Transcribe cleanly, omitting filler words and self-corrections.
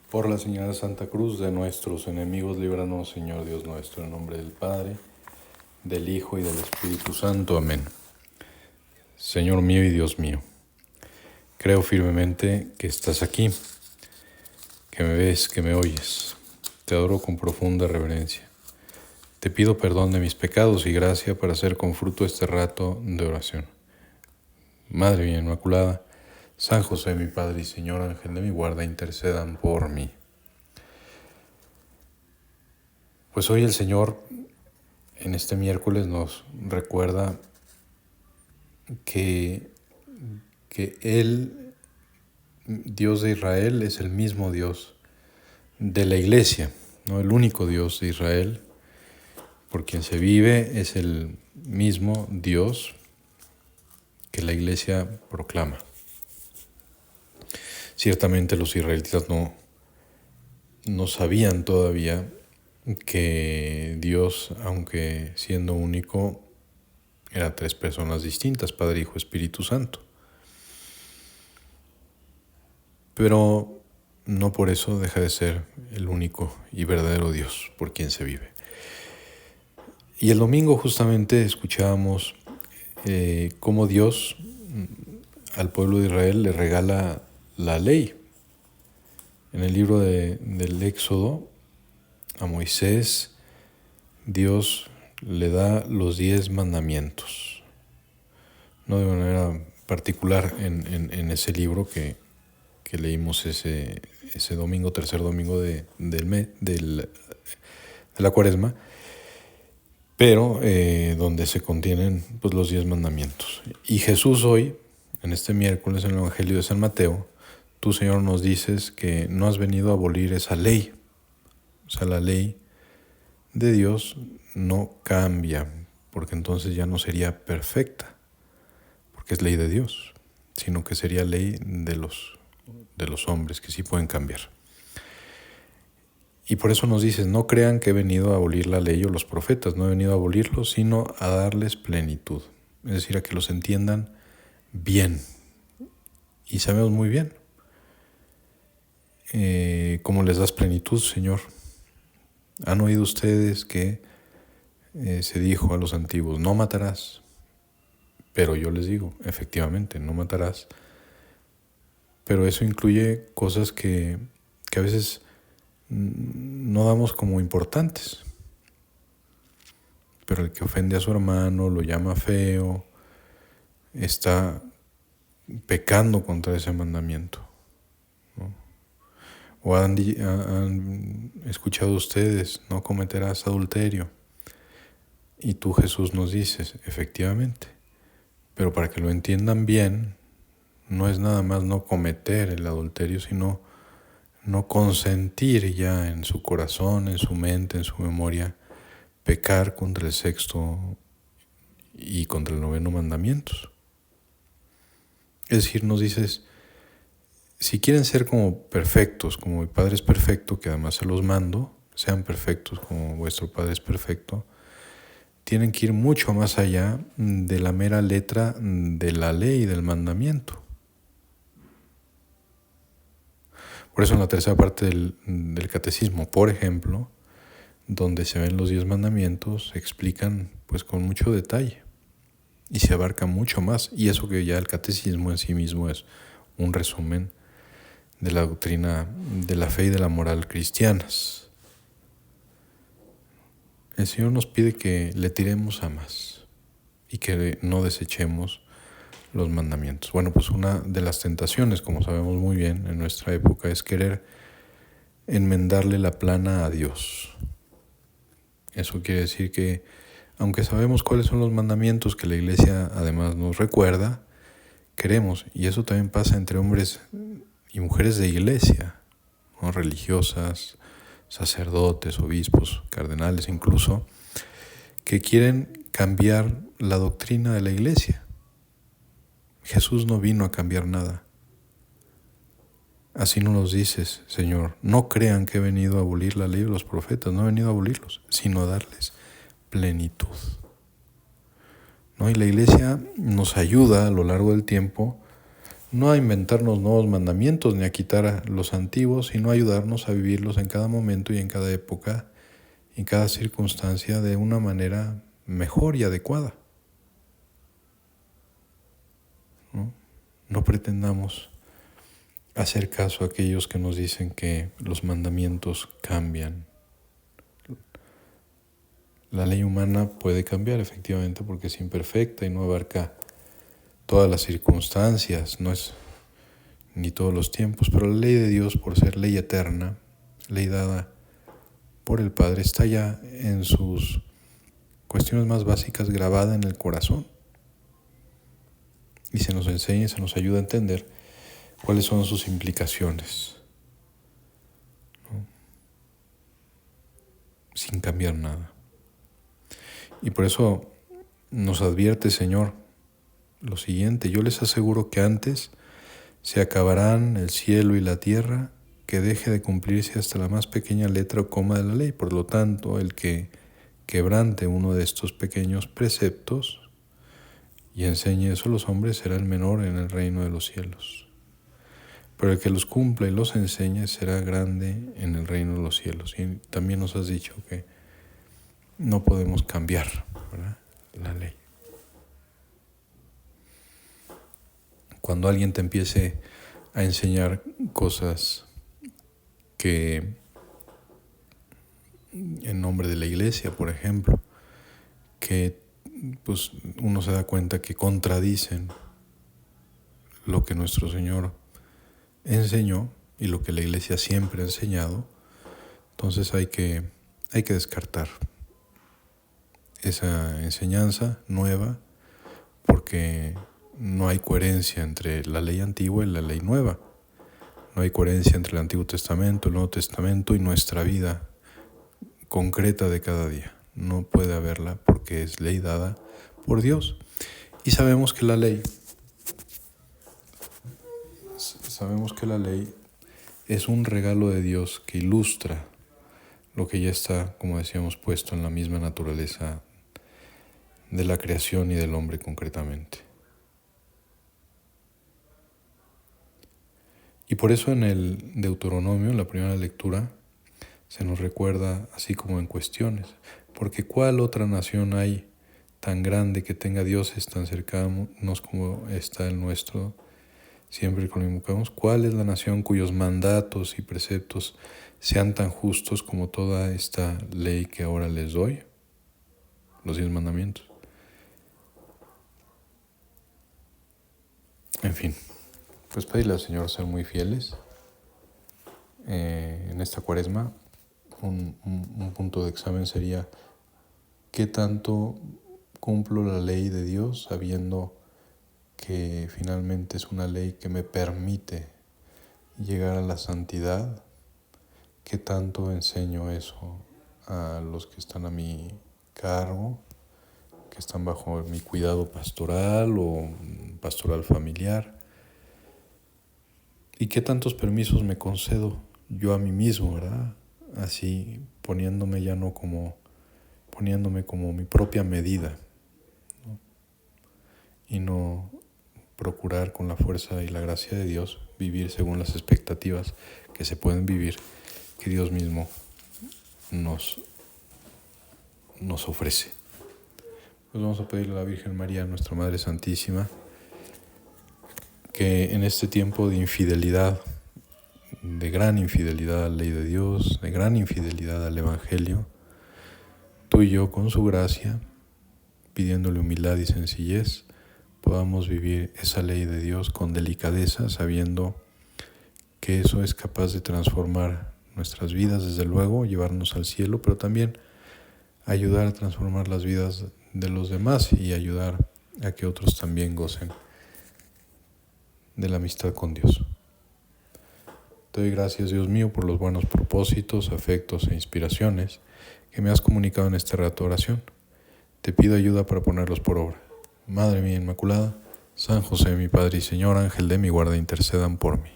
Por la señal de Santa Cruz de nuestros enemigos, líbranos, Señor Dios nuestro, en nombre del Padre, del Hijo y del Espíritu Santo. Amén. Señor mío y Dios mío, creo firmemente que estás aquí, que me ves, que me oyes. Te adoro con profunda reverencia. Te pido perdón de mis pecados y gracia para hacer con fruto este rato de oración. Madre mía Inmaculada, San José, mi Padre y Señor, ángel de mi guarda, intercedan por mí. Pues hoy el Señor, en este miércoles, nos recuerda que Él, Dios de Israel, es el mismo Dios de la Iglesia, ¿no? El único Dios de Israel, por quien se vive, es el mismo Dios que la Iglesia proclama. Ciertamente los israelitas no sabían todavía que Dios, aunque siendo único, era tres personas distintas, Padre, Hijo, Espíritu Santo. Pero no por eso deja de ser el único y verdadero Dios por quien se vive. Y el domingo justamente escuchábamos cómo Dios al pueblo de Israel le regala la ley. En el libro del Éxodo, a Moisés, Dios le da los 10 mandamientos. No de manera particular en ese libro que leímos ese domingo, tercer domingo de la Cuaresma, pero donde se contienen pues, los 10 mandamientos. Y Jesús hoy, en este miércoles, en el Evangelio de San Mateo, tú, Señor, nos dices que no has venido a abolir esa ley. O sea, la ley de Dios no cambia, porque entonces ya no sería perfecta, porque es ley de Dios, sino que sería ley de los hombres, que sí pueden cambiar. Y por eso nos dices, no crean que he venido a abolir la ley o los profetas, no he venido a abolirlos, sino a darles plenitud, es decir, a que los entiendan bien. Y sabemos muy bien cómo les das plenitud, Señor. Han oído ustedes que se dijo a los antiguos, no matarás. Pero yo les digo, efectivamente, no matarás. Pero eso incluye cosas que a veces no damos como importantes. Pero el que ofende a su hermano, lo llama feo, está pecando contra ese mandamiento, ¿no? O han escuchado ustedes, no cometerás adulterio. Y tú, Jesús, nos dices, efectivamente. Pero para que lo entiendan bien, no es nada más no cometer el adulterio, sino no consentir ya en su corazón, en su mente, en su memoria, pecar contra el sexto y contra el noveno mandamientos. Es decir, nos dices, si quieren ser como perfectos, como mi Padre es perfecto, que además se los mando, sean perfectos como vuestro Padre es perfecto, tienen que ir mucho más allá de la mera letra de la ley y del mandamiento. Por eso en la tercera parte del catecismo, por ejemplo, donde se ven los 10 mandamientos, se explican pues con mucho detalle y se abarca mucho más. Y eso que ya el catecismo en sí mismo es un resumen de la doctrina de la fe y de la moral cristianas. El Señor nos pide que le tiremos a más y que no desechemos los mandamientos. Bueno, pues una de las tentaciones, como sabemos muy bien en nuestra época, es querer enmendarle la plana a Dios. Eso quiere decir que, aunque sabemos cuáles son los mandamientos que la Iglesia además nos recuerda, queremos, y eso también pasa entre hombres y mujeres de Iglesia, ¿no? Religiosas, sacerdotes, obispos, cardenales incluso, que quieren cambiar la doctrina de la Iglesia. Jesús no vino a cambiar nada. Así no nos dices, Señor, no crean que he venido a abolir la ley de los profetas, no he venido a abolirlos, sino a darles plenitud, ¿no? Y la Iglesia nos ayuda a lo largo del tiempo no a inventarnos nuevos mandamientos ni a quitar los antiguos, sino a ayudarnos a vivirlos en cada momento y en cada época, en cada circunstancia de una manera mejor y adecuada. No pretendamos hacer caso a aquellos que nos dicen que los mandamientos cambian. La ley humana puede cambiar efectivamente porque es imperfecta y no abarca todas las circunstancias, no es ni todos los tiempos, pero la ley de Dios, por ser ley eterna, ley dada por el Padre, está ya en sus cuestiones más básicas grabada en el corazón. Y se nos enseña y se nos ayuda a entender cuáles son sus implicaciones, ¿no? Sin cambiar nada. Y por eso nos advierte, Señor, lo siguiente: yo les aseguro que antes se acabarán el cielo y la tierra que deje de cumplirse hasta la más pequeña letra o coma de la ley. Por lo tanto, el que quebrante uno de estos pequeños preceptos y enseñe eso a los hombres será el menor en el reino de los cielos. Pero el que los cumpla y los enseñe será grande en el reino de los cielos. Y también nos has dicho que no podemos cambiar, ¿verdad?, la ley. Cuando alguien te empiece a enseñar cosas que en nombre de la iglesia, por ejemplo, que pues uno se da cuenta que contradicen lo que nuestro Señor enseñó y lo que la iglesia siempre ha enseñado, entonces hay que descartar esa enseñanza nueva, porque no hay coherencia entre la ley antigua y la ley nueva. No hay coherencia entre el Antiguo Testamento, el Nuevo Testamento y nuestra vida concreta de cada día. No puede haberla porque es ley dada por Dios. Y sabemos que la ley es un regalo de Dios que ilustra lo que ya está, como decíamos, puesto en la misma naturaleza de la creación y del hombre concretamente. Y por eso en el Deuteronomio, en la primera lectura, se nos recuerda así como en cuestiones, porque ¿cuál otra nación hay tan grande que tenga dioses tan cercanos como está el nuestro? Siempre que lo invocamos, ¿cuál es la nación cuyos mandatos y preceptos sean tan justos como toda esta ley que ahora les doy? Los 10 mandamientos. En fin, pues pedirle al Señor ser muy fieles en esta Cuaresma. Un punto de examen sería: ¿qué tanto cumplo la ley de Dios sabiendo que finalmente es una ley que me permite llegar a la santidad? ¿Qué tanto enseño eso a los que están a mi cargo, que están bajo mi cuidado pastoral o pastoral familiar? ¿Y qué tantos permisos me concedo yo a mí mismo, verdad? Así poniéndome como mi propia medida, ¿no? Y no procurar con la fuerza y la gracia de Dios vivir según las expectativas que se pueden vivir, que Dios mismo nos ofrece. Pues vamos a pedirle a la Virgen María, nuestra Madre Santísima, que en este tiempo de infidelidad, de gran infidelidad a la ley de Dios, de gran infidelidad al Evangelio, tú y yo, con su gracia, pidiéndole humildad y sencillez, podamos vivir esa ley de Dios con delicadeza, sabiendo que eso es capaz de transformar nuestras vidas, desde luego, llevarnos al cielo, pero también ayudar a transformar las vidas de los demás y ayudar a que otros también gocen de la amistad con Dios. Te doy gracias, Dios mío, por los buenos propósitos, afectos e inspiraciones que me has comunicado en este rato de oración. Te pido ayuda para ponerlos por obra. Madre mía Inmaculada, San José, mi Padre y Señor, Ángel de mi guarda, intercedan por mí.